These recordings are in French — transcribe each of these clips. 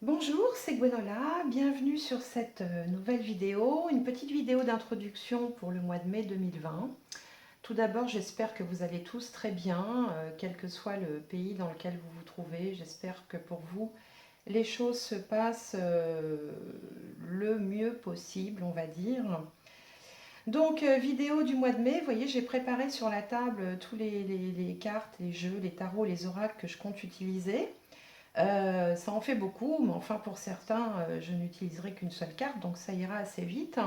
Bonjour, c'est Gwenola, bienvenue sur cette nouvelle vidéo, une petite vidéo d'introduction pour le mois de mai 2020. Tout d'abord, j'espère que vous allez tous très bien, quel que soit le pays dans lequel vous vous trouvez. J'espère que pour vous, les choses se passent le mieux possible, on va dire. Donc, vidéo du mois de mai, vous voyez, j'ai préparé sur la table tous les cartes, les jeux, les tarots, les oracles que je compte utiliser. Ça en fait beaucoup, mais enfin pour certains, je n'utiliserai qu'une seule carte, donc ça ira assez vite.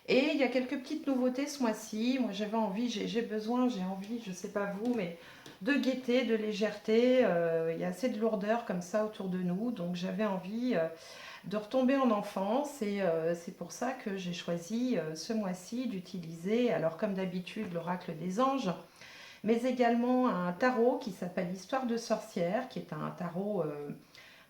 Et il y a quelques petites nouveautés ce mois-ci. Moi j'avais envie, j'ai besoin, j'ai envie, je ne sais pas vous, mais de gaieté, de légèreté. Il y a assez de lourdeur comme ça autour de nous, donc j'avais envie de retomber en enfance et c'est pour ça que j'ai choisi ce mois-ci d'utiliser, alors comme d'habitude, l'oracle des anges, mais également un tarot qui s'appelle Histoire de sorcière, qui est un tarot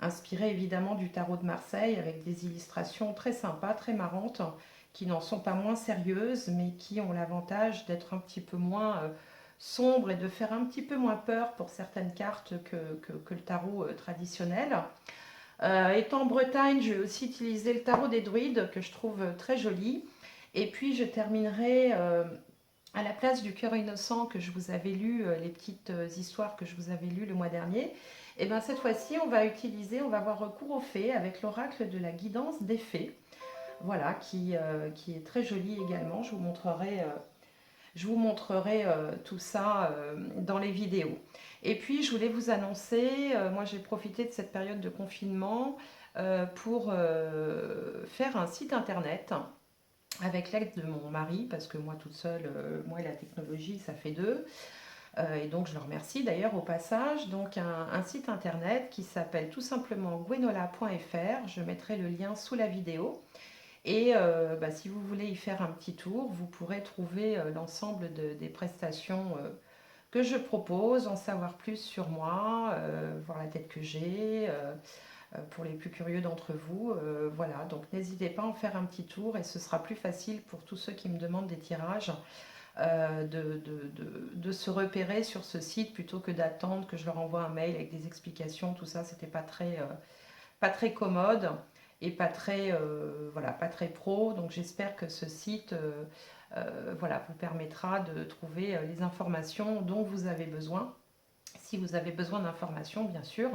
inspiré évidemment du tarot de Marseille, avec des illustrations très sympas, très marrantes, qui n'en sont pas moins sérieuses, mais qui ont l'avantage d'être un petit peu moins sombres et de faire un petit peu moins peur pour certaines cartes que le tarot traditionnel. Étant en Bretagne, je vais aussi utiliser le tarot des druides, que je trouve très joli. Et puis je terminerai à la place du cœur innocent que je vous avais lu, les petites histoires que je vous avais lues le mois dernier. Et bien cette fois-ci, on va avoir recours aux fées avec l'oracle de la guidance des fées. Voilà, qui est très joli également. Je vous montrerai tout ça dans les vidéos. Et puis, je voulais vous annoncer, moi j'ai profité de cette période de confinement pour faire un site internet avec l'aide de mon mari, parce que moi toute seule, moi et la technologie, ça fait deux. Et donc je le remercie d'ailleurs au passage. Donc un site internet qui s'appelle tout simplement gwenola.fr. Je mettrai le lien sous la vidéo. Et si vous voulez y faire un petit tour, vous pourrez trouver l'ensemble des prestations que je propose, en savoir plus sur moi, voir la tête que j'ai, pour les plus curieux d'entre vous. Voilà, donc n'hésitez pas à en faire un petit tour et ce sera plus facile pour tous ceux qui me demandent des tirages de se repérer sur ce site plutôt que d'attendre que je leur envoie un mail avec des explications. Tout ça, c'était pas très commode et pas très, voilà, pas très pro. Donc j'espère que ce site voilà, vous permettra de trouver les informations dont vous avez besoin, si vous avez besoin d'informations bien sûr,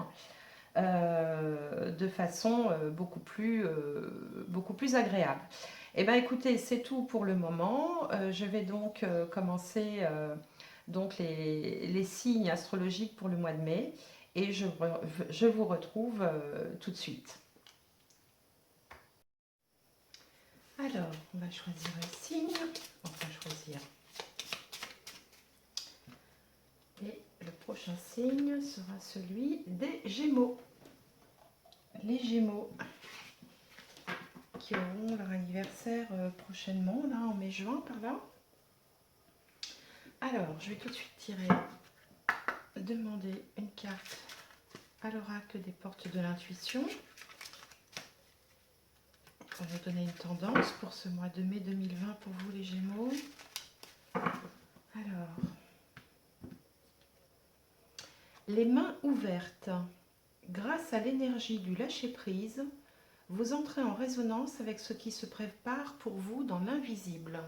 de façon beaucoup plus agréable. Eh bien écoutez, c'est tout pour le moment. Je vais donc commencer donc les signes astrologiques pour le mois de mai et je vous retrouve tout de suite. Alors, on va choisir un signe, enfin choisir. Et le prochain signe sera celui des Gémeaux. Les Gémeaux qui auront leur anniversaire prochainement, là en mai-juin par là. Alors, je vais tout de suite demander une carte à l'oracle des portes de l'intuition. On va donner une tendance pour ce mois de mai 2020 pour vous les Gémeaux. Alors, les mains ouvertes. Grâce à l'énergie du lâcher-prise, vous entrez en résonance avec ce qui se prépare pour vous dans l'invisible.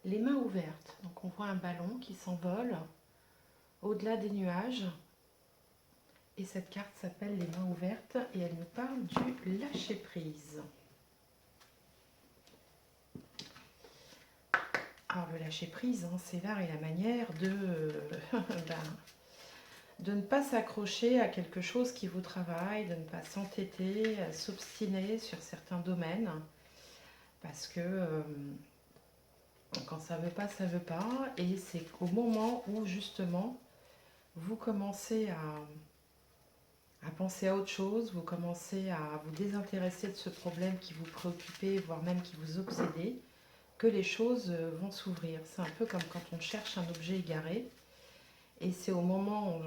Les mains ouvertes. Donc on voit un ballon qui s'envole au-delà des nuages. Et cette carte s'appelle les mains ouvertes et elle nous parle du lâcher-prise. Alors le lâcher-prise, hein, c'est l'art et la manière de ne pas s'accrocher à quelque chose qui vous travaille, de ne pas s'entêter, à s'obstiner sur certains domaines. Parce que quand ça ne veut pas, ça ne veut pas. Et c'est qu'au moment où justement vous commencez à penser à autre chose, vous commencez à vous désintéresser de ce problème qui vous préoccupait, voire même qui vous obsédait, que les choses vont s'ouvrir. C'est un peu comme quand on cherche un objet égaré. Et c'est au moment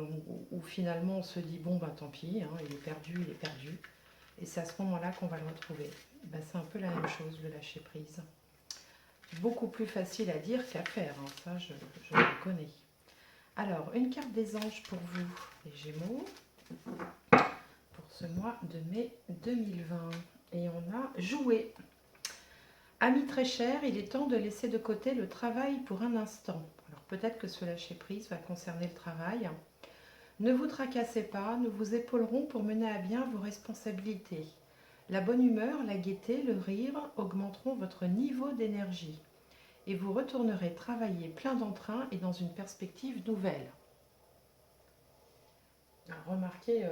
où finalement on se dit bon bah tant pis, hein, il est perdu, il est perdu. Et c'est à ce moment-là qu'on va le retrouver. Ben, c'est un peu la même chose, le lâcher prise. Beaucoup plus facile à dire qu'à faire, hein, ça je le connais. Alors, une carte des anges pour vous, les Gémeaux. ce mois de mai 2020. Et on a joué. Amis très chers, il est temps de laisser de côté le travail pour un instant. Alors peut-être que ce lâcher-prise va concerner le travail. Ne vous tracassez pas, nous vous épaulerons pour mener à bien vos responsabilités. La bonne humeur, la gaieté, le rire augmenteront votre niveau d'énergie. Et vous retournerez travailler plein d'entrain et dans une perspective nouvelle. Alors, remarquez,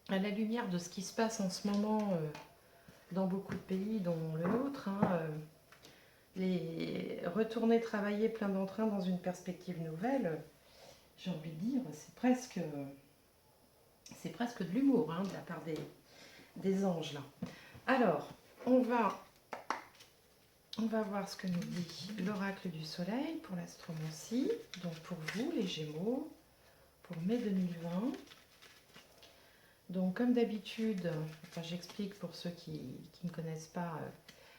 à la lumière de ce qui se passe en ce moment dans beaucoup de pays, dont le nôtre, retourner travailler plein d'entrain dans une perspective nouvelle, j'ai envie de dire, c'est presque de l'humour de la part des anges là. Alors, on va voir ce que nous dit l'oracle du soleil pour l'astromancie, donc pour vous les Gémeaux, pour mai 2020. Donc comme d'habitude, j'explique pour ceux qui ne connaissent pas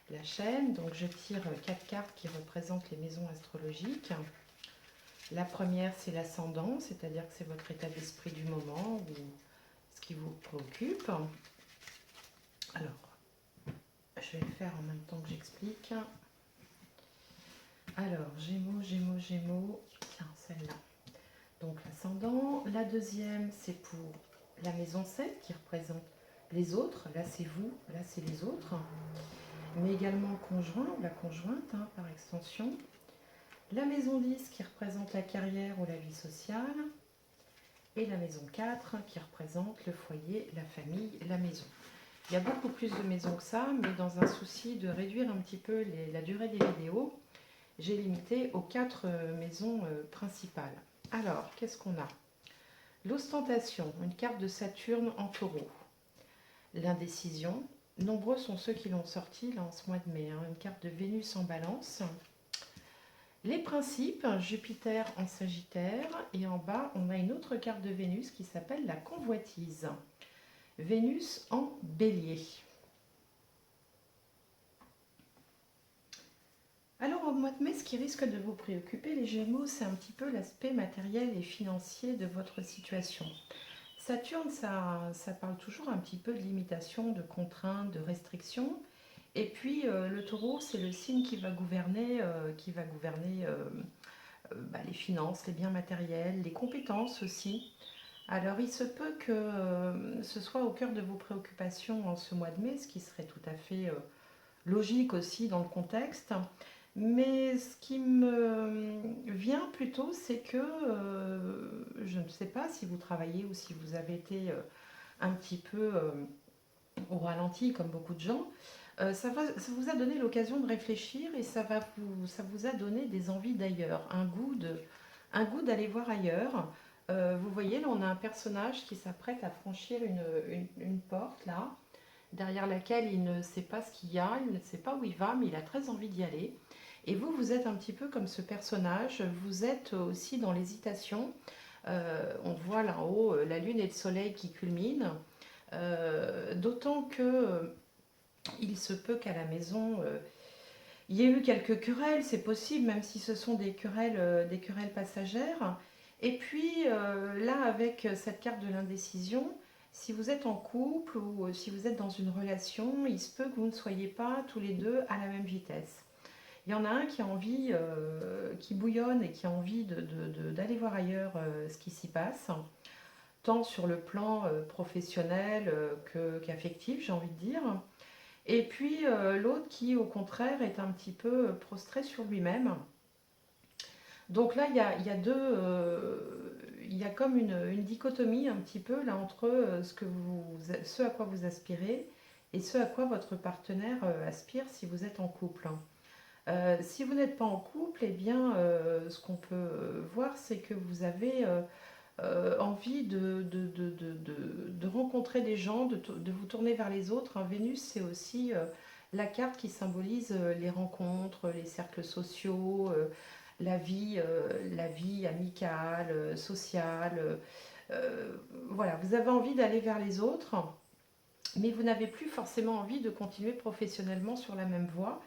la chaîne, donc je tire 4 cartes qui représentent les maisons astrologiques. La première, c'est l'ascendant, c'est-à-dire que c'est votre état d'esprit du moment ou ce qui vous préoccupe. Alors, je vais le faire en même temps que j'explique. Alors, Gémeaux, Gémeaux, Gémeaux, tiens, celle-là. Donc l'ascendant. La deuxième, c'est pour la maison 7 qui représente les autres. Là, c'est vous, là, c'est les autres. Mais également le conjoint ou la conjointe, par extension. La maison 10 qui représente la carrière ou la vie sociale. Et la maison 4 qui représente le foyer, la famille, la maison. Il y a beaucoup plus de maisons que ça, mais dans un souci de réduire un petit peu la durée des vidéos, j'ai limité aux 4 maisons principales. Alors, qu'est-ce qu'on a? L'ostentation, une carte de Saturne en taureau. L'indécision, nombreux sont ceux qui l'ont sorti là en ce mois de mai, une carte de Vénus en balance. Les principes, Jupiter en Sagittaire, et en bas, on a une autre carte de Vénus qui s'appelle la convoitise. Vénus en bélier. Alors au mois de mai, ce qui risque de vous préoccuper, les Gémeaux, c'est un petit peu l'aspect matériel et financier de votre situation. Saturne, ça parle toujours un petit peu de limitation, de contraintes, de restrictions. Et puis le taureau, c'est le signe qui va gouverner, les finances, les biens matériels, les compétences aussi. Alors il se peut que ce soit au cœur de vos préoccupations en ce mois de mai, ce qui serait tout à fait logique aussi dans le contexte. Mais ce qui me vient plutôt, c'est que je ne sais pas si vous travaillez ou si vous avez été un petit peu au ralenti comme beaucoup de gens. Ça vous a donné l'occasion de réfléchir et ça vous a donné des envies d'ailleurs, un goût d'aller voir ailleurs. Vous voyez, là on a un personnage qui s'apprête à franchir une porte là, derrière laquelle il ne sait pas ce qu'il y a, il ne sait pas où il va, mais il a très envie d'y aller. Et vous êtes un petit peu comme ce personnage, vous êtes aussi dans l'hésitation. On voit là-haut la lune et le soleil qui culminent, d'autant que il se peut qu'à la maison, il y ait eu quelques querelles, c'est possible, même si ce sont des querelles passagères. Et puis là, avec cette carte de l'indécision, si vous êtes en couple ou si vous êtes dans une relation, il se peut que vous ne soyez pas tous les deux à la même vitesse. Il y en a un qui a envie, qui bouillonne et qui a envie d'aller voir ailleurs ce qui s'y passe, tant sur le plan professionnel qu'affectif, j'ai envie de dire. Et puis l'autre qui, au contraire, est un petit peu prostré sur lui-même. Donc là, il y a comme une dichotomie un petit peu là entre ce à quoi vous aspirez et ce à quoi votre partenaire aspire si vous êtes en couple. Si vous n'êtes pas en couple, eh bien, ce qu'on peut voir, c'est que vous avez envie de rencontrer des gens, de vous tourner vers les autres. Vénus, c'est aussi la carte qui symbolise les rencontres, les cercles sociaux, la vie amicale, sociale. Voilà, vous avez envie d'aller vers les autres, mais vous n'avez plus forcément envie de continuer professionnellement sur la même voie.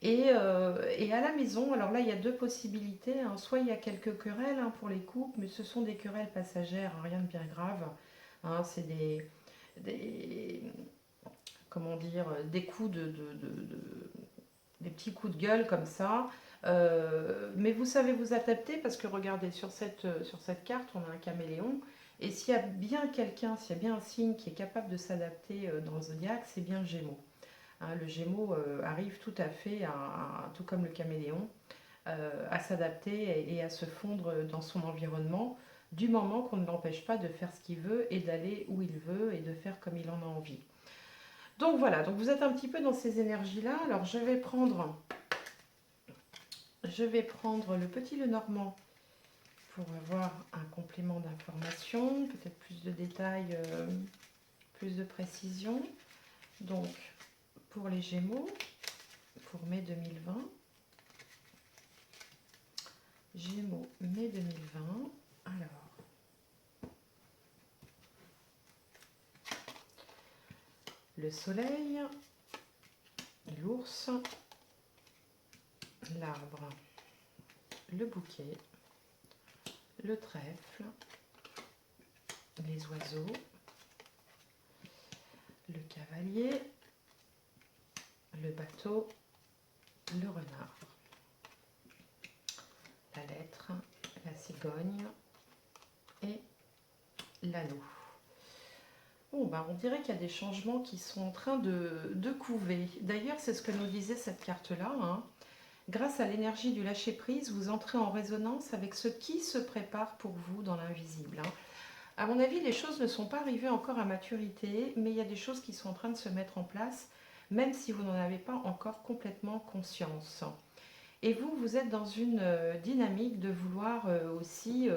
Et à la maison, alors là, il y a deux possibilités. Soit il y a quelques querelles pour les couples, mais ce sont des querelles passagères, rien de bien grave. C'est comment dire, des coups des petits coups de gueule comme ça. Mais vous savez vous adapter parce que regardez, sur cette carte, on a un caméléon. Et s'il y a bien quelqu'un, s'il y a bien un signe qui est capable de s'adapter dans le zodiaque, c'est bien le Gémeaux. Hein, le Gémeaux arrive tout à fait, tout comme le caméléon, à s'adapter et à se fondre dans son environnement, du moment qu'on ne l'empêche pas de faire ce qu'il veut et d'aller où il veut et de faire comme il en a envie. Donc voilà, donc vous êtes un petit peu dans ces énergies-là. Alors je vais prendre le petit Lenormand pour avoir un complément d'information, peut-être plus de détails, plus de précision. Donc pour les Gémeaux, pour mai 2020, Gémeaux mai 2020, alors le soleil, l'ours, l'arbre, le bouquet, le trèfle, les oiseaux, le cavalier, le bateau, le renard, la lettre, la cigogne et l'anneau. Bon, ben, on dirait qu'il y a des changements qui sont en train de couver. D'ailleurs, c'est ce que nous disait cette carte-là. Hein. Grâce à l'énergie du lâcher-prise, vous entrez en résonance avec ce qui se prépare pour vous dans l'invisible. Hein. À mon avis, les choses ne sont pas arrivées encore à maturité, mais il y a des choses qui sont en train de se mettre en place, même si vous n'en avez pas encore complètement conscience. Et vous, vous êtes dans une dynamique de vouloir aussi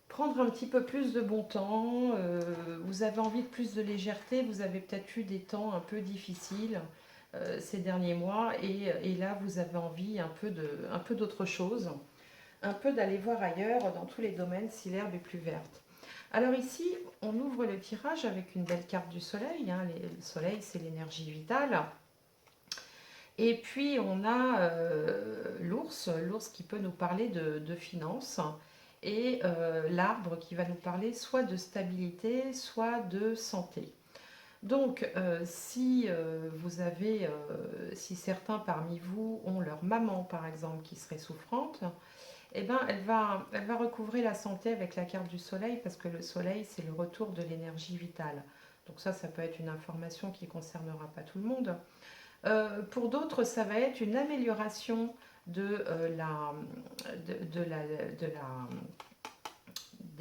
prendre un petit peu plus de bon temps. Vous avez envie de plus de légèreté, vous avez peut-être eu des temps un peu difficiles ces derniers mois, et là, vous avez envie un peu d'autre chose, un peu d'aller voir ailleurs dans tous les domaines si l'herbe est plus verte. Alors ici, on ouvre le tirage avec une belle carte du soleil. Hein. Le soleil, c'est l'énergie vitale. Et puis, on a l'ours qui peut nous parler de finances, et l'arbre qui va nous parler soit de stabilité, soit de santé. Donc, si si certains parmi vous ont leur maman, par exemple, qui serait souffrante, eh ben, elle va recouvrer la santé avec la carte du soleil, parce que le soleil, c'est le retour de l'énergie vitale. Donc ça peut être une information qui ne concernera pas tout le monde. Pour d'autres, ça va être une amélioration des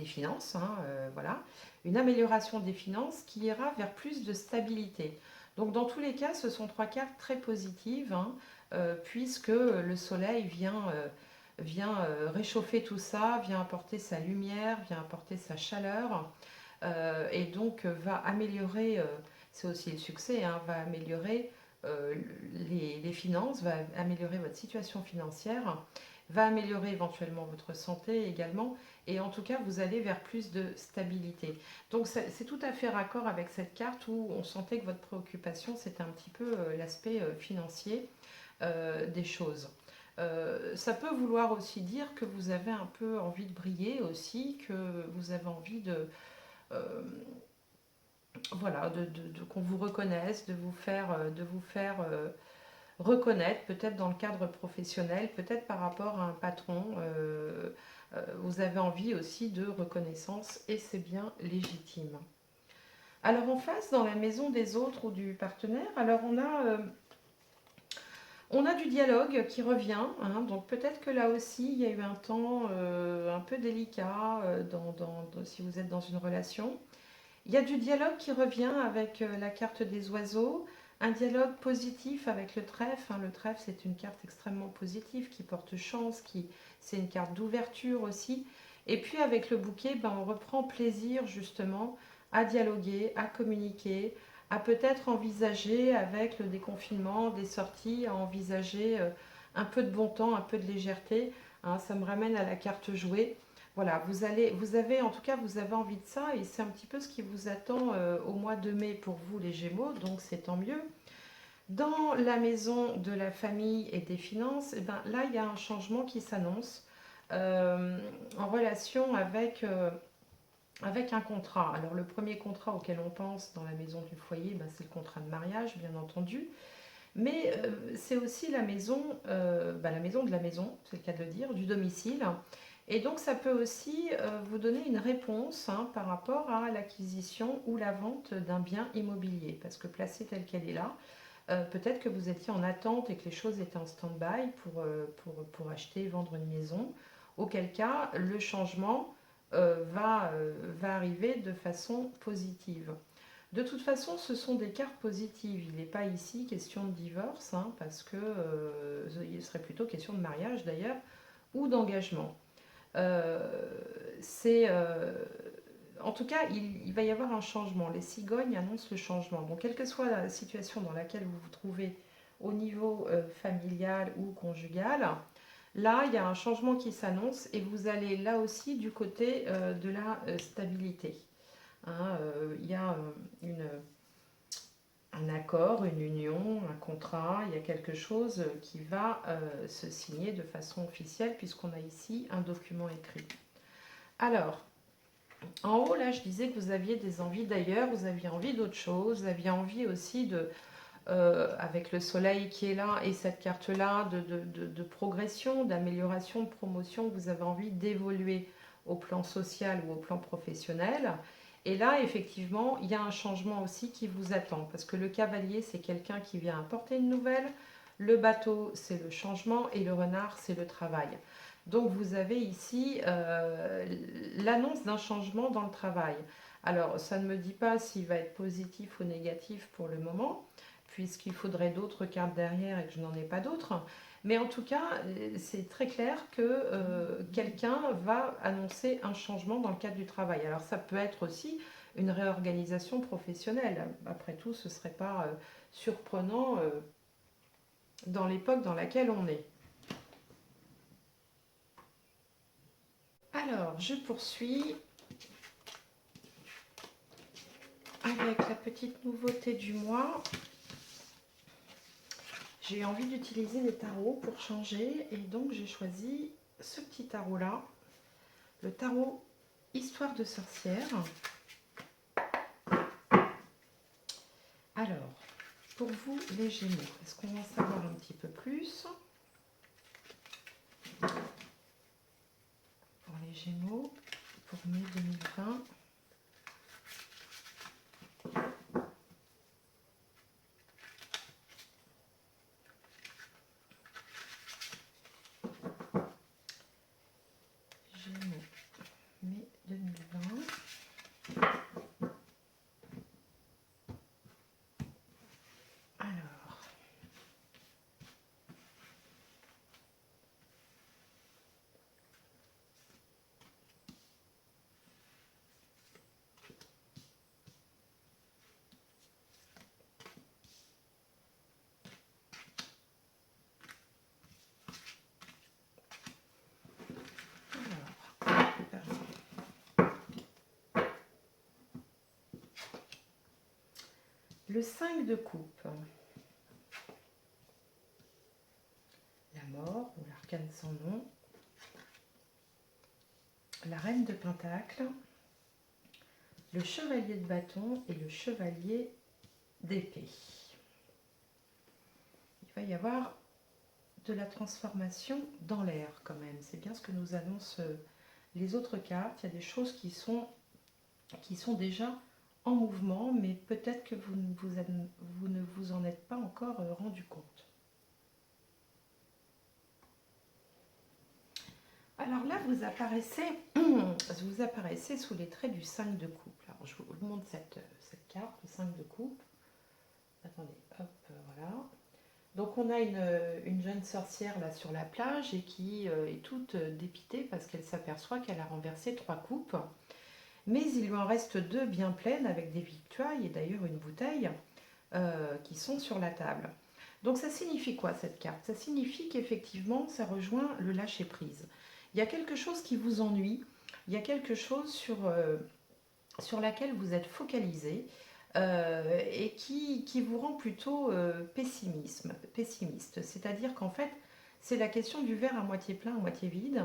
finances, hein, voilà, une amélioration des finances qui ira vers plus de stabilité. Donc dans tous les cas, ce sont trois cartes très positives, hein, puisque le soleil vient réchauffer tout ça, vient apporter sa lumière, vient apporter sa chaleur, et donc va améliorer, c'est aussi le succès, hein, va améliorer les finances, va améliorer votre situation financière, va améliorer éventuellement votre santé également, et en tout cas vous allez vers plus de stabilité. Donc c'est tout à fait raccord avec cette carte où on sentait que votre préoccupation c'était un petit peu l'aspect financier des choses. Ça peut vouloir aussi dire que vous avez un peu envie de briller aussi, que vous avez envie euh, voilà, qu'on vous reconnaisse, de vous faire reconnaître, peut-être dans le cadre professionnel, peut-être par rapport à un patron. Vous avez envie aussi de reconnaissance et c'est bien légitime. Alors en face, dans la maison des autres ou du partenaire, alors on a du dialogue qui revient, hein, donc peut-être que là aussi il y a eu un temps un peu délicat si vous êtes dans une relation. Il y a du dialogue qui revient avec la carte des oiseaux, un dialogue positif avec le trèfle. Hein. Le trèfle, c'est une carte extrêmement positive qui porte chance, c'est une carte d'ouverture aussi. Et puis avec le bouquet, ben, on reprend plaisir justement à dialoguer, à communiquer, à peut-être envisager avec le déconfinement, des sorties, à envisager un peu de bon temps, un peu de légèreté. Hein. Ça me ramène à la carte jouée. Voilà, vous avez en tout cas, vous avez envie de ça et c'est un petit peu ce qui vous attend au mois de mai pour vous les Gémeaux, donc c'est tant mieux. Dans la maison de la famille et des finances, eh ben, là il y a un changement qui s'annonce en relation avec avec un contrat. Alors le premier contrat auquel on pense dans la maison du foyer, bah, c'est le contrat de mariage, bien entendu. Mais c'est aussi la maison de la maison, c'est le cas de le dire, du domicile. Et donc ça peut aussi vous donner une réponse hein, par rapport à l'acquisition ou la vente d'un bien immobilier. Parce que placé tel qu'elle est là, peut-être que vous étiez en attente et que les choses étaient en stand-by pour acheter et vendre une maison. Auquel cas, le changement va arriver de façon positive. De toute façon, ce sont des cartes positives. Il n'est pas ici question de divorce, hein, parce que il serait plutôt question de mariage d'ailleurs, ou d'engagement. Euh, c'est, en tout cas, il va y avoir un changement. Les cigognes annoncent le changement. Donc, quelle que soit la situation dans laquelle vous vous trouvez au niveau familial ou conjugal, là, il y a un changement qui s'annonce et vous allez là aussi du côté de la stabilité. Hein, il y a un accord, une union, un contrat, il y a quelque chose qui va se signer de façon officielle puisqu'on a ici un document écrit. Alors, en haut, là, je disais que vous aviez des envies d'ailleurs, vous aviez envie d'autre chose, vous aviez envie aussi avec le soleil qui est là et cette carte-là, de progression, d'amélioration, de promotion, vous avez envie d'évoluer au plan social ou au plan professionnel. Et là, effectivement, il y a un changement aussi qui vous attend, parce que le cavalier, c'est quelqu'un qui vient apporter une nouvelle, le bateau, c'est le changement, et le renard, c'est le travail. Donc vous avez ici l'annonce d'un changement dans le travail. Alors, ça ne me dit pas s'il va être positif ou négatif pour le moment, puisqu'il faudrait d'autres cartes derrière et que je n'en ai pas d'autres. Mais en tout cas, c'est très clair que quelqu'un va annoncer un changement dans le cadre du travail. Alors ça peut être aussi une réorganisation professionnelle. Après tout, ce ne serait pas surprenant dans l'époque dans laquelle on est. Alors, je poursuis avec la petite nouveauté du mois. J'ai envie d'utiliser des tarots pour changer et donc j'ai choisi ce petit tarot là, le tarot Histoire de sorcière. Alors, pour vous les Gémeaux, est-ce qu'on va en savoir un petit peu plus? Pour les Gémeaux, pour mai 2020. Gémeaux, mai 2020. Alors, le 5 de coupe. La mort, ou l'arcane sans nom. La reine de Pentacle. Le chevalier de bâton et le chevalier d'épée. Il va y avoir de la transformation dans l'air quand même. C'est bien ce que nous annoncent les autres cartes. Il y a des choses qui sont déjà en mouvement, mais peut-être que vous ne vous en êtes pas encore rendu compte. Alors là, vous apparaissez sous les traits du 5 de coupe. Alors, je vous montre cette carte, le 5 de coupe. Attendez, hop, voilà. Donc on a une jeune sorcière là sur la plage et qui est toute dépitée parce qu'elle s'aperçoit qu'elle a renversé 3 coupes. Mais il lui en reste 2 bien pleines avec des victuailles et d'ailleurs une bouteille qui sont sur la table. Donc ça signifie quoi cette carte? Ça signifie qu'effectivement ça rejoint le lâcher-prise. Il y a quelque chose qui vous ennuie, il y a quelque chose sur laquelle vous êtes focalisé et qui vous rend plutôt pessimiste. C'est-à-dire qu'en fait, c'est la question du verre à moitié plein, à moitié vide.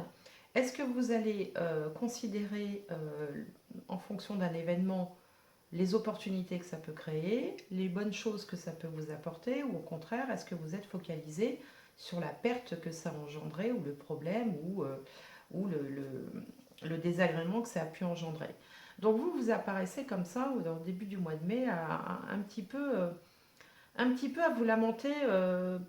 Est-ce que vous allez considérer en fonction d'un événement, les opportunités que ça peut créer, les bonnes choses que ça peut vous apporter, ou au contraire, est-ce que vous êtes focalisé sur la perte que ça a engendré, ou le problème, ou le désagrément que ça a pu engendrer. Donc vous, vous apparaissez comme ça, au début du mois de mai, un petit peu à vous lamenter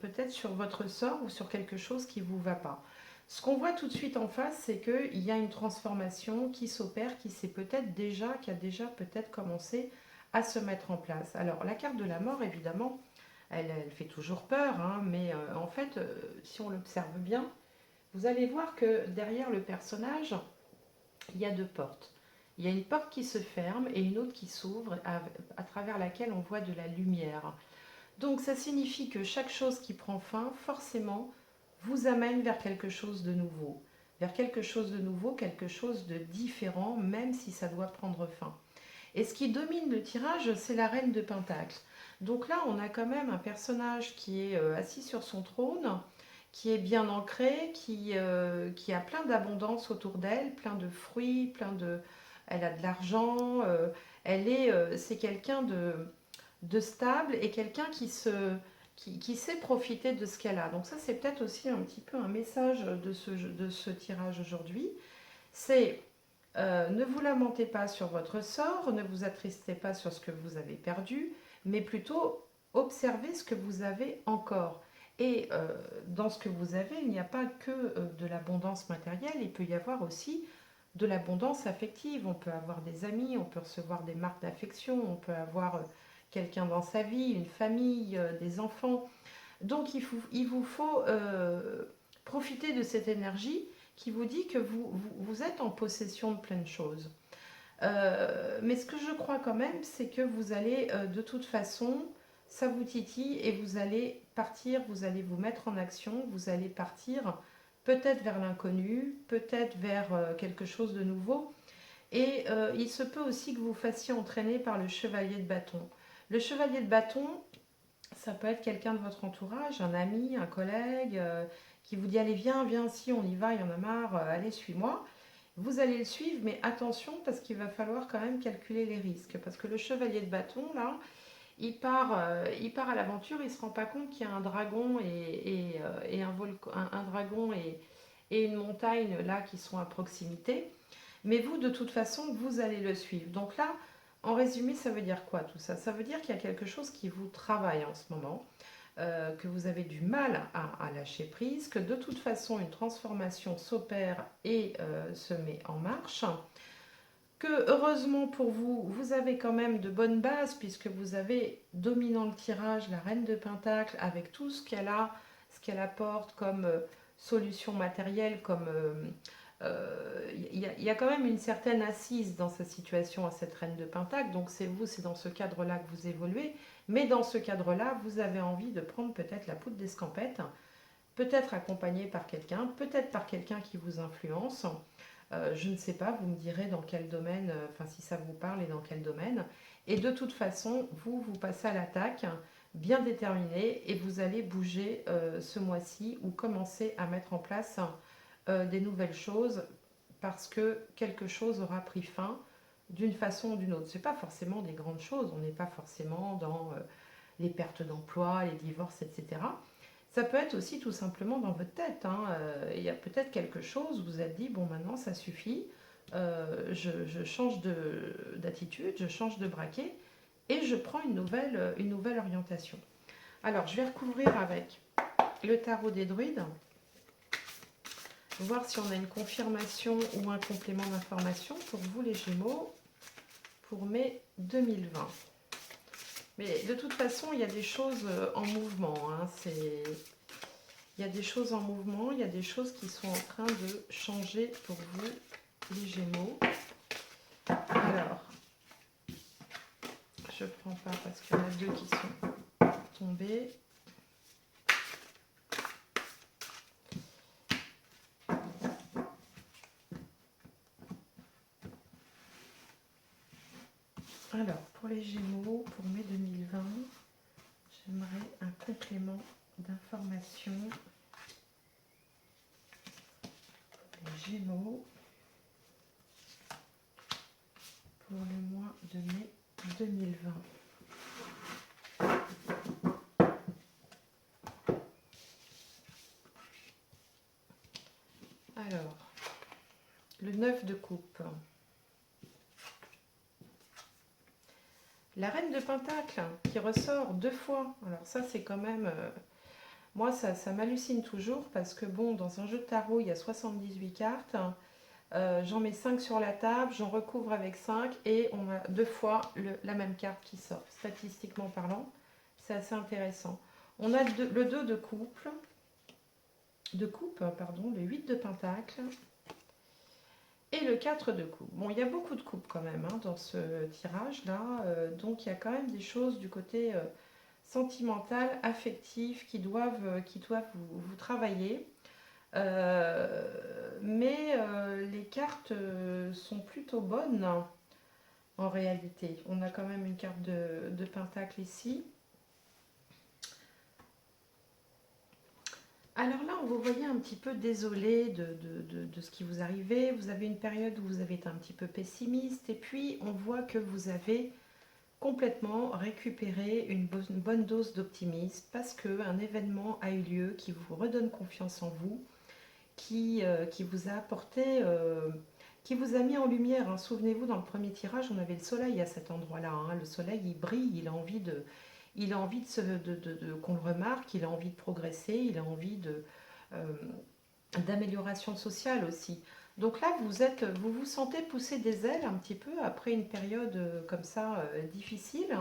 peut-être sur votre sort ou sur quelque chose qui ne vous va pas. Ce qu'on voit tout de suite en face, c'est qu'il y a une transformation qui s'opère, qui a déjà peut-être commencé à se mettre en place. Alors la carte de la mort, évidemment, elle fait toujours peur, hein, mais en fait, si on l'observe bien, vous allez voir que derrière le personnage, il y a deux portes. Il y a une porte qui se ferme et une autre qui s'ouvre, à travers laquelle on voit de la lumière. Donc ça signifie que chaque chose qui prend fin, forcément, vous amène vers quelque chose de nouveau. Vers quelque chose de nouveau, quelque chose de différent, même si ça doit prendre fin. Et ce qui domine le tirage, c'est la reine de Pentacle. Donc là, on a quand même un personnage qui est assis sur son trône, qui est bien ancré, qui a plein d'abondance autour d'elle, plein de fruits, elle a de l'argent, c'est quelqu'un de stable et quelqu'un qui sait profiter de ce qu'elle a. Donc ça, c'est peut-être aussi un petit peu un message de ce tirage aujourd'hui. C'est ne vous lamentez pas sur votre sort, ne vous attristez pas sur ce que vous avez perdu, mais plutôt observez ce que vous avez encore. Et dans ce que vous avez, il n'y a pas que de l'abondance matérielle, il peut y avoir aussi de l'abondance affective. On peut avoir des amis, on peut recevoir des marques d'affection, on peut avoir quelqu'un dans sa vie, une famille, des enfants. Donc il vous faut profiter de cette énergie qui vous dit que vous êtes en possession de plein de choses. Mais ce que je crois quand même, c'est que vous allez de toute façon, ça vous titille et vous allez partir, vous allez vous mettre en action, vous allez partir peut-être vers l'inconnu, peut-être vers quelque chose de nouveau. Et il se peut aussi que vous fassiez entraîner par le chevalier de bâton. Le chevalier de bâton, ça peut être quelqu'un de votre entourage, un ami, un collègue, qui vous dit allez viens, viens, si on y va, il y en a marre, allez suis-moi. Vous allez le suivre, mais attention parce qu'il va falloir quand même calculer les risques. Parce que le chevalier de bâton, là, il part à l'aventure, il ne se rend pas compte qu'il y a un dragon un dragon et une montagne là qui sont à proximité. Mais vous, de toute façon, vous allez le suivre. Donc là, en résumé, ça veut dire quoi tout ça? Ça veut dire qu'il y a quelque chose qui vous travaille en ce moment, que vous avez du mal à lâcher prise, que de toute façon, une transformation s'opère et se met en marche. Que heureusement pour vous, vous avez quand même de bonnes bases, puisque vous avez, dominant le tirage, la reine de Pentacle, avec tout ce qu'elle apporte comme solution matérielle, comme il y a quand même une certaine assise dans sa situation à cette reine de Pentacle. Donc c'est dans ce cadre-là que vous évoluez. Mais dans ce cadre-là, vous avez envie de prendre peut-être la poudre d'escampette, peut-être accompagné par quelqu'un, peut-être par quelqu'un qui vous influence. Je ne sais pas, vous me direz dans quel domaine, enfin si ça vous parle et dans quel domaine. Et de toute façon, vous passez à l'attaque, bien déterminé, et vous allez bouger ce mois-ci ou commencer à mettre en place des nouvelles choses parce que quelque chose aura pris fin d'une façon ou d'une autre. Ce n'est pas forcément des grandes choses, on n'est pas forcément dans les pertes d'emploi, les divorces, etc. Ça peut être aussi tout simplement dans votre tête, hein. Il y a peut-être quelque chose où vous vous êtes dit, bon maintenant ça suffit, je change d'attitude, je change de braquet et je prends une nouvelle orientation. Alors je vais recouvrir avec le tarot des druides, voir si on a une confirmation ou un complément d'information pour vous les Gémeaux pour mai 2020. Mais de toute façon, il y a des choses en mouvement. Hein. Il y a des choses en mouvement, il y a des choses qui sont en train de changer pour vous, les Gémeaux. Alors, je ne prends pas parce qu'il y en a deux qui sont tombés. Alors, pour les Gémeaux, pour mai 2020, j'aimerais un complément d'information. Les Gémeaux de mai 2020. Alors, le 9 de coupe. La reine de Pentacle qui ressort 2 fois. Alors ça, c'est quand même... moi, ça m'hallucine toujours parce que bon, dans un jeu de tarot, il y a 78 cartes. J'en mets 5 sur la table, j'en recouvre avec 5 et on a 2 fois la même carte qui sort. Statistiquement parlant, c'est assez intéressant. On a le 2 de coupe, pardon, le 8 de Pentacle et le 4 de coupe. Bon, il y a beaucoup de coupes quand même dans ce tirage-là, donc il y a quand même des choses du côté sentimental, affectif qui doivent vous travailler. Mais les cartes sont plutôt bonnes en réalité. On a quand même une carte de Pentacle ici. Alors là, vous voyez un petit peu désolé de ce qui vous arrivait. Vous avez une période où vous avez été un petit peu pessimiste et puis on voit que vous avez complètement récupéré une bonne dose d'optimisme parce qu'un événement a eu lieu qui vous redonne confiance en vous, qui vous a apporté, qui vous a mis en lumière. Hein. Souvenez-vous, dans le premier tirage, on avait le soleil à cet endroit-là. Hein. Le soleil, il brille, il a envie qu'on le remarque, il a envie de progresser, il a envie d'amélioration sociale aussi. Donc là, vous vous sentez pousser des ailes un petit peu après une période comme ça difficile.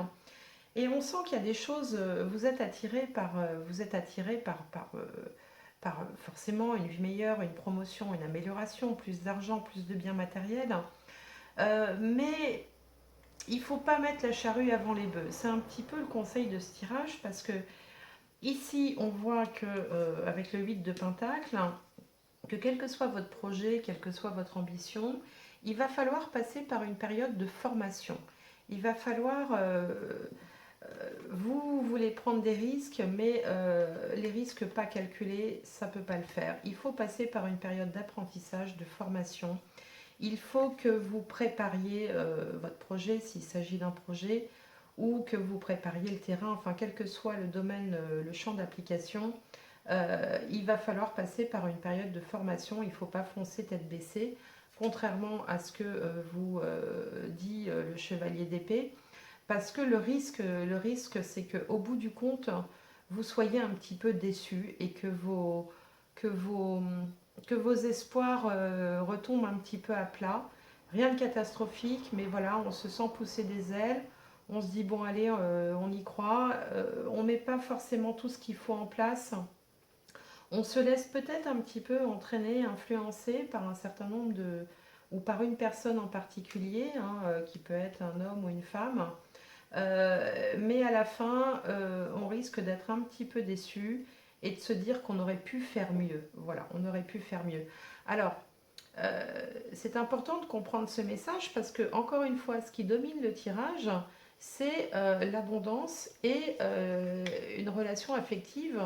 Et on sent qu'il y a des choses, vous êtes attiré par forcément une vie meilleure, une promotion, une amélioration, plus d'argent, plus de biens matériels. Mais il ne faut pas mettre la charrue avant les bœufs. C'est un petit peu le conseil de ce tirage parce que ici, on voit que avec le 8 de Pentacle, que quel que soit votre projet, quelle que soit votre ambition, il va falloir passer par une période de formation. Il va falloir... vous voulez prendre des risques, mais les risques pas calculés, ça ne peut pas le faire. Il faut passer par une période d'apprentissage, de formation. Il faut que vous prépariez votre projet, s'il s'agit d'un projet, ou que vous prépariez le terrain, enfin quel que soit le domaine, le champ d'application, il va falloir passer par une période de formation. Il ne faut pas foncer tête baissée, contrairement à ce que vous dit le chevalier d'épée. Parce que le risque c'est qu'au bout du compte, vous soyez un petit peu déçu et que vos espoirs retombent un petit peu à plat. Rien de catastrophique, mais voilà, on se sent pousser des ailes. On se dit, bon, allez, on y croit. On ne met pas forcément tout ce qu'il faut en place. On se laisse peut-être un petit peu entraîner, influencer par un certain nombre ou par une personne en particulier, hein, qui peut être un homme ou une femme. Mais à la fin, on risque d'être un petit peu déçu et de se dire qu'on aurait pu faire mieux. Voilà, on aurait pu faire mieux. Alors, c'est important de comprendre ce message parce que, encore une fois, ce qui domine le tirage, c'est l'abondance et une relation affective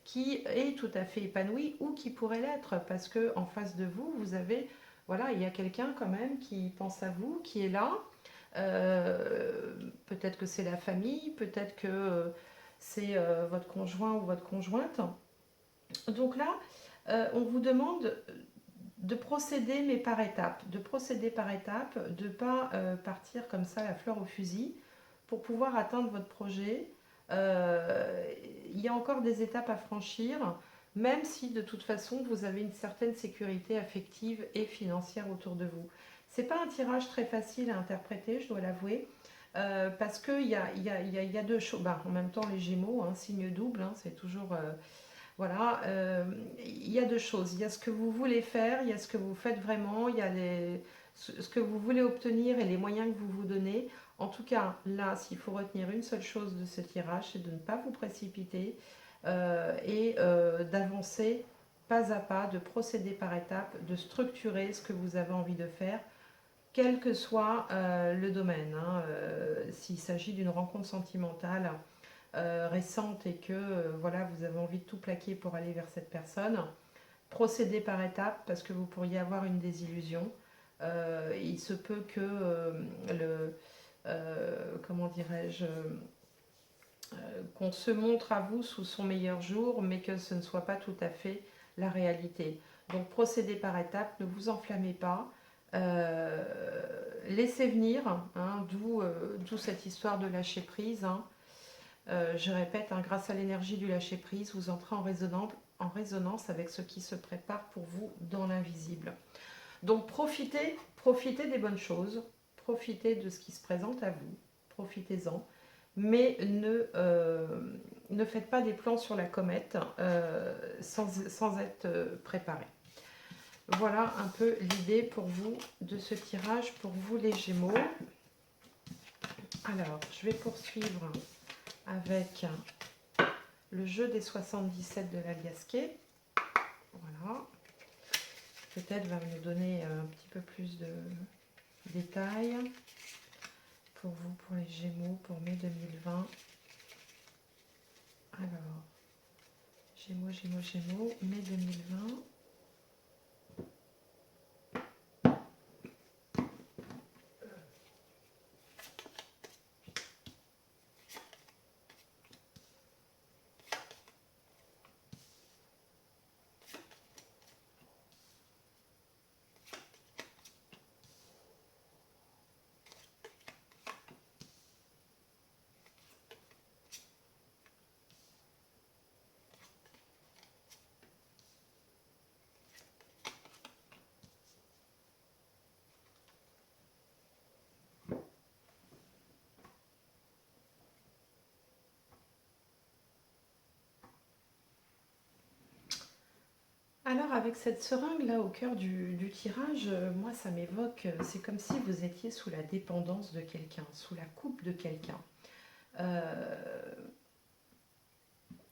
qui est tout à fait épanouie ou qui pourrait l'être parce que en face de vous, vous avez, voilà, il y a quelqu'un quand même qui pense à vous, qui est là. Peut-être que c'est la famille, peut-être que c'est votre conjoint ou votre conjointe. Donc là, on vous demande de procéder, mais par étapes. De procéder par étapes, de ne pas partir comme ça, la fleur au fusil, pour pouvoir atteindre votre projet. Il y a encore des étapes à franchir, même si de toute façon, vous avez une certaine sécurité affective et financière autour de vous. C'est pas un tirage très facile à interpréter, je dois l'avouer, parce qu'il y a deux choses. Bah, en même temps, les Gémeaux, hein, signe double, hein, c'est toujours... voilà, il y a deux choses. Il y a ce que vous voulez faire, il y a ce que vous faites vraiment, il y a ce que vous voulez obtenir et les moyens que vous vous donnez. En tout cas, là, s'il faut retenir une seule chose de ce tirage, c'est de ne pas vous précipiter et d'avancer pas à pas, de procéder par étapes, de structurer ce que vous avez envie de faire, quel que soit le domaine. Hein, s'il s'agit d'une rencontre sentimentale récente et que voilà, vous avez envie de tout plaquer pour aller vers cette personne, procédez par étapes parce que vous pourriez avoir une désillusion. Il se peut que comment dirais-je, qu'on se montre à vous sous son meilleur jour, mais que ce ne soit pas tout à fait la réalité. Donc procédez par étapes, ne vous enflammez pas, laissez venir, hein, d'où cette histoire de lâcher prise. Hein. Je répète, hein, grâce à l'énergie du lâcher prise, vous entrez en résonance avec ce qui se prépare pour vous dans l'invisible. Donc profitez des bonnes choses, profitez de ce qui se présente à vous, profitez-en, mais ne faites pas des plans sur la comète sans être préparé. Voilà un peu l'idée pour vous de ce tirage pour vous les Gémeaux. Alors, je vais poursuivre avec le jeu des 77 de la Gasquet. Voilà. Peut-être va me donner un petit peu plus de détails pour vous, pour les Gémeaux, pour mai 2020. Alors, Gémeaux, mai 2020. Alors avec cette seringue là au cœur du tirage, moi ça m'évoque, c'est comme si vous étiez sous la dépendance de quelqu'un, sous la coupe de quelqu'un.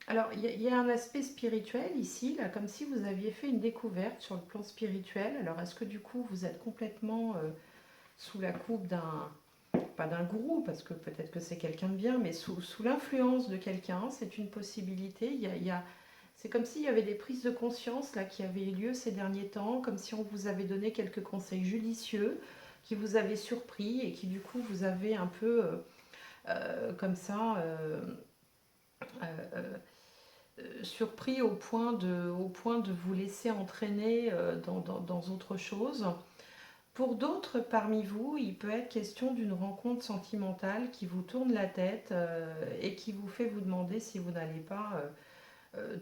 Alors il y a un aspect spirituel ici, là, comme si vous aviez fait une découverte sur le plan spirituel. Alors est-ce que du coup vous êtes complètement sous la coupe pas d'un gourou, parce que peut-être que c'est quelqu'un de bien, mais sous l'influence de quelqu'un, c'est une possibilité. C'est comme s'il y avait des prises de conscience là, qui avaient eu lieu ces derniers temps, comme si on vous avait donné quelques conseils judicieux, qui vous avaient surpris et qui du coup vous avez un peu comme ça surpris au point de vous laisser entraîner dans autre chose. Pour d'autres parmi vous, il peut être question d'une rencontre sentimentale qui vous tourne la tête et qui vous fait vous demander si vous n'allez pas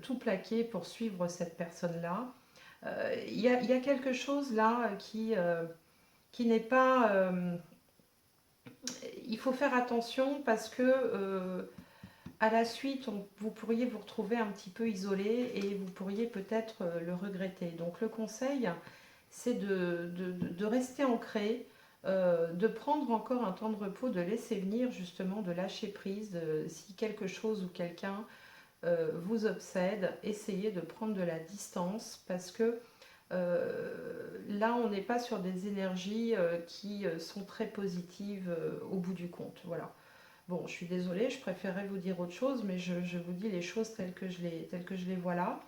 tout plaquer pour suivre cette personne-là. Il y a quelque chose là qui n'est pas... il faut faire attention parce que à la suite, vous pourriez vous retrouver un petit peu isolé et vous pourriez peut-être le regretter. Donc le conseil, c'est de rester ancré, de prendre encore un temps de repos, de laisser venir justement, de lâcher prise. Si quelque chose ou quelqu'un vous obsède, essayez de prendre de la distance parce que là, on n'est pas sur des énergies qui sont très positives au bout du compte. Voilà. Bon, je suis désolée, je préférerais vous dire autre chose, mais je vous dis les choses telles que je les vois là.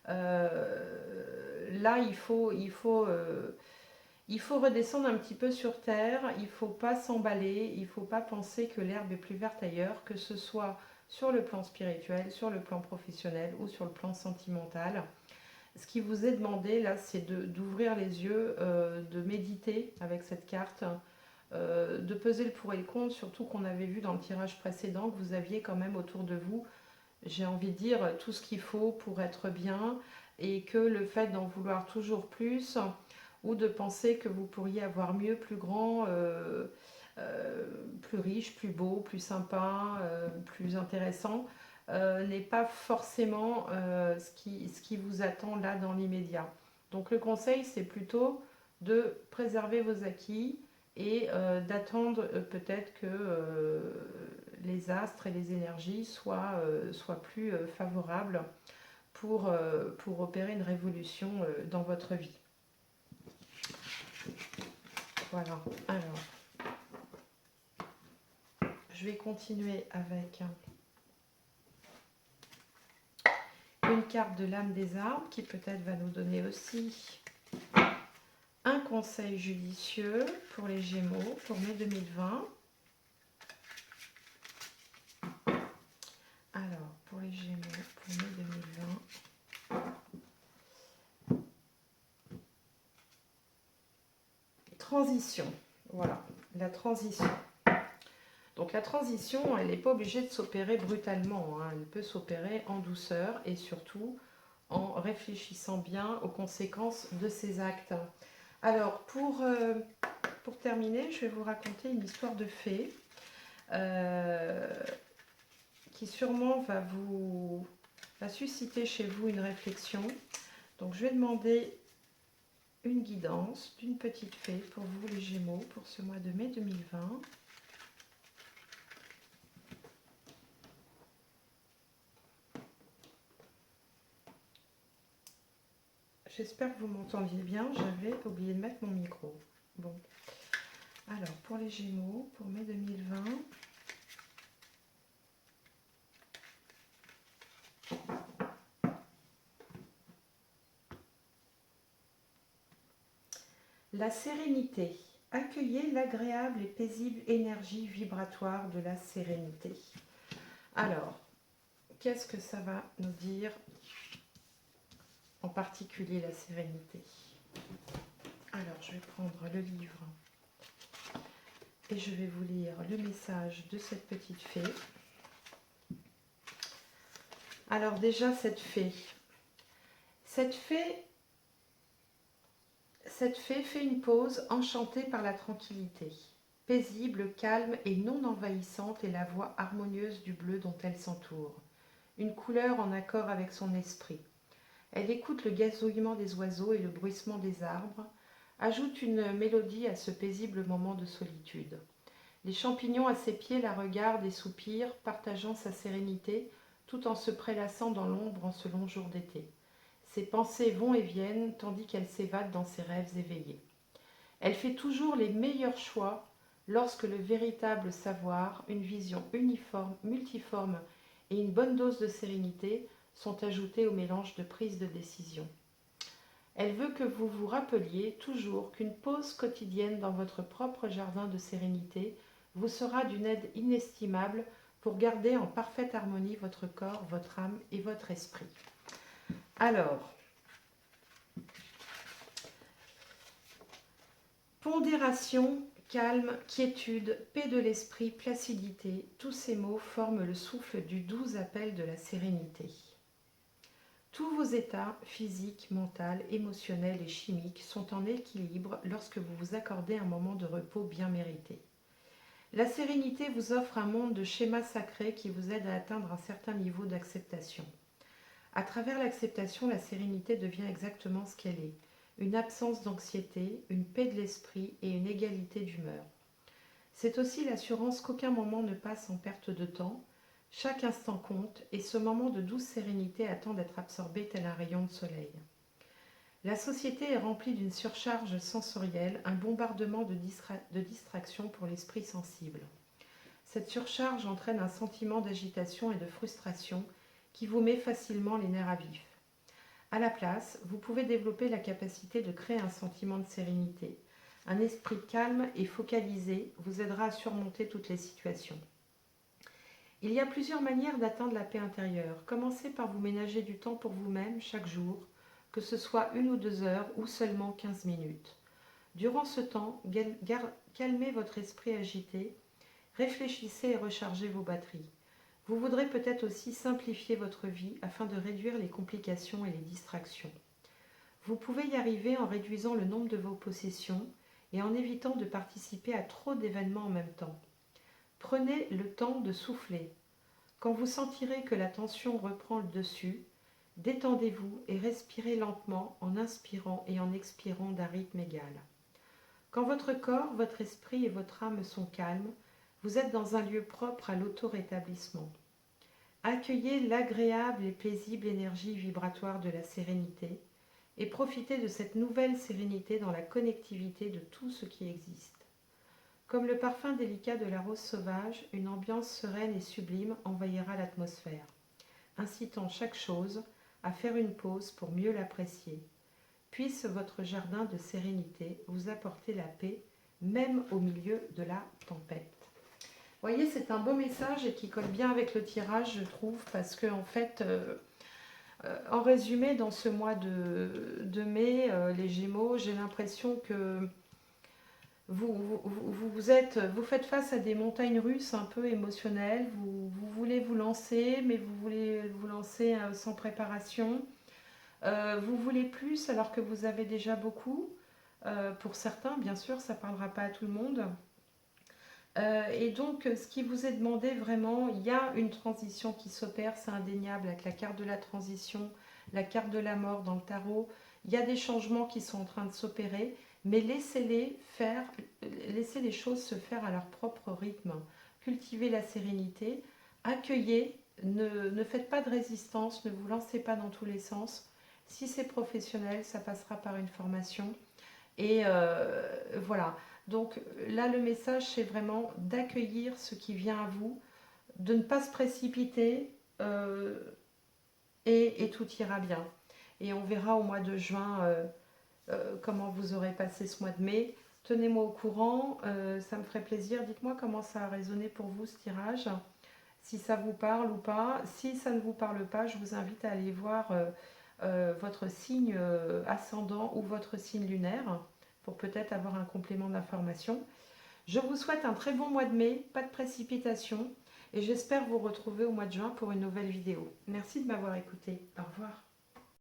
Là, il faut redescendre un petit peu sur terre, il ne faut pas s'emballer, il ne faut pas penser que l'herbe est plus verte ailleurs, que ce soit sur le plan spirituel, sur le plan professionnel ou sur le plan sentimental. Ce qui vous est demandé là, c'est d'ouvrir les yeux, de méditer avec cette carte, de peser le pour et le contre, surtout qu'on avait vu dans le tirage précédent que vous aviez quand même autour de vous, j'ai envie de dire, tout ce qu'il faut pour être bien et que le fait d'en vouloir toujours plus ou de penser que vous pourriez avoir mieux, plus grand, plus riche, plus beau, plus sympa, plus intéressant, n'est pas forcément ce qui vous attend là dans l'immédiat. Donc le conseil, c'est plutôt de préserver vos acquis et d'attendre peut-être que les astres et les énergies soient plus favorables pour opérer une révolution dans votre vie. Voilà, alors je vais continuer avec une carte de l'âme des arbres qui peut-être va nous donner aussi un conseil judicieux pour les Gémeaux pour mai 2020. Alors, pour les Gémeaux, pour mai 2020, transition. Voilà, la transition. Donc la transition, elle n'est pas obligée de s'opérer brutalement, hein. Elle peut s'opérer en douceur et surtout en réfléchissant bien aux conséquences de ces actes. Alors, pour terminer, je vais vous raconter une histoire de fée qui sûrement va susciter chez vous une réflexion. Donc, je vais demander une guidance d'une petite fée pour vous, les Gémeaux, pour ce mois de mai 2020. J'espère que vous m'entendiez bien, j'avais oublié de mettre mon micro. Bon, alors pour les Gémeaux, pour mai 2020, la sérénité. Accueillez l'agréable et paisible énergie vibratoire de la sérénité. Alors, qu'est-ce que ça va nous dire, en particulier la sérénité? Alors, je vais prendre le livre et je vais vous lire le message de cette petite fée. Alors déjà, cette fée fait une pause enchantée par la tranquillité. Paisible, calme et non envahissante est la voix harmonieuse du bleu dont elle s'entoure. Une couleur en accord avec son esprit. Elle écoute le gazouillement des oiseaux et le bruissement des arbres, ajoute une mélodie à ce paisible moment de solitude. Les champignons à ses pieds la regardent et soupirent, partageant sa sérénité, tout en se prélassant dans l'ombre en ce long jour d'été. Ses pensées vont et viennent, tandis qu'elle s'évade dans ses rêves éveillés. Elle fait toujours les meilleurs choix lorsque le véritable savoir, une vision uniforme, multiforme et une bonne dose de sérénité sont ajoutés au mélange de prise de décision. Elle veut que vous vous rappeliez toujours qu'une pause quotidienne dans votre propre jardin de sérénité vous sera d'une aide inestimable pour garder en parfaite harmonie votre corps, votre âme et votre esprit. Alors, pondération, calme, quiétude, paix de l'esprit, placidité, tous ces mots forment le souffle du doux appel de la sérénité. Tous vos états physiques, mentaux, émotionnels et chimiques sont en équilibre lorsque vous vous accordez un moment de repos bien mérité. La sérénité vous offre un monde de schémas sacrés qui vous aide à atteindre un certain niveau d'acceptation. À travers l'acceptation, la sérénité devient exactement ce qu'elle est. Une absence d'anxiété, une paix de l'esprit et une égalité d'humeur. C'est aussi l'assurance qu'aucun moment ne passe en perte de temps, chaque instant compte et ce moment de douce sérénité attend d'être absorbé tel un rayon de soleil. La société est remplie d'une surcharge sensorielle, un bombardement de distractions pour l'esprit sensible. Cette surcharge entraîne un sentiment d'agitation et de frustration qui vous met facilement les nerfs à vif. À la place, vous pouvez développer la capacité de créer un sentiment de sérénité. Un esprit calme et focalisé vous aidera à surmonter toutes les situations. Il y a plusieurs manières d'atteindre la paix intérieure. Commencez par vous ménager du temps pour vous-même chaque jour, que ce soit 1 ou 2 heures ou seulement 15 minutes. Durant ce temps, calmez votre esprit agité, réfléchissez et rechargez vos batteries. Vous voudrez peut-être aussi simplifier votre vie afin de réduire les complications et les distractions. Vous pouvez y arriver en réduisant le nombre de vos possessions et en évitant de participer à trop d'événements en même temps. Prenez le temps de souffler. Quand vous sentirez que la tension reprend le dessus, détendez-vous et respirez lentement en inspirant et en expirant d'un rythme égal. Quand votre corps, votre esprit et votre âme sont calmes, vous êtes dans un lieu propre à l'auto-rétablissement. Accueillez l'agréable et paisible énergie vibratoire de la sérénité et profitez de cette nouvelle sérénité dans la connectivité de tout ce qui existe. Comme le parfum délicat de la rose sauvage, une ambiance sereine et sublime envahira l'atmosphère, incitant chaque chose à faire une pause pour mieux l'apprécier. Puisse votre jardin de sérénité vous apporter la paix, même au milieu de la tempête. voyez, c'est un beau message et qui colle bien avec le tirage, je trouve, parce que en fait, en résumé, dans ce mois de mai, les Gémeaux, j'ai l'impression que vous faites face à des montagnes russes un peu émotionnelles. Vous voulez vous lancer, mais vous voulez vous lancer sans préparation. Vous voulez plus alors que vous avez déjà beaucoup. Pour certains, bien sûr, ça ne parlera pas à tout le monde. Et donc, ce qui vous est demandé vraiment, il y a une transition qui s'opère, c'est indéniable, avec la carte de la transition, la carte de la mort dans le tarot. Il y a des changements qui sont en train de s'opérer, mais laissez-les faire, laissez les choses se faire à leur propre rythme. Cultivez la sérénité, accueillez, ne faites pas de résistance, ne vous lancez pas dans tous les sens. Si c'est professionnel, ça passera par une formation. Et voilà. Donc là, le message, c'est vraiment d'accueillir ce qui vient à vous, de ne pas se précipiter euh, et tout ira bien. Et on verra au mois de juin comment vous aurez passé ce mois de mai. Tenez-moi au courant, ça me ferait plaisir. Dites-moi comment ça a résonné pour vous ce tirage, si ça vous parle ou pas. Si ça ne vous parle pas, je vous invite à aller voir votre signe ascendant ou votre signe lunaire pour peut-être avoir un complément d'information. Je vous souhaite un très bon mois de mai, pas de précipitation, et j'espère vous retrouver au mois de juin pour une nouvelle vidéo. Merci de m'avoir écouté. Au revoir.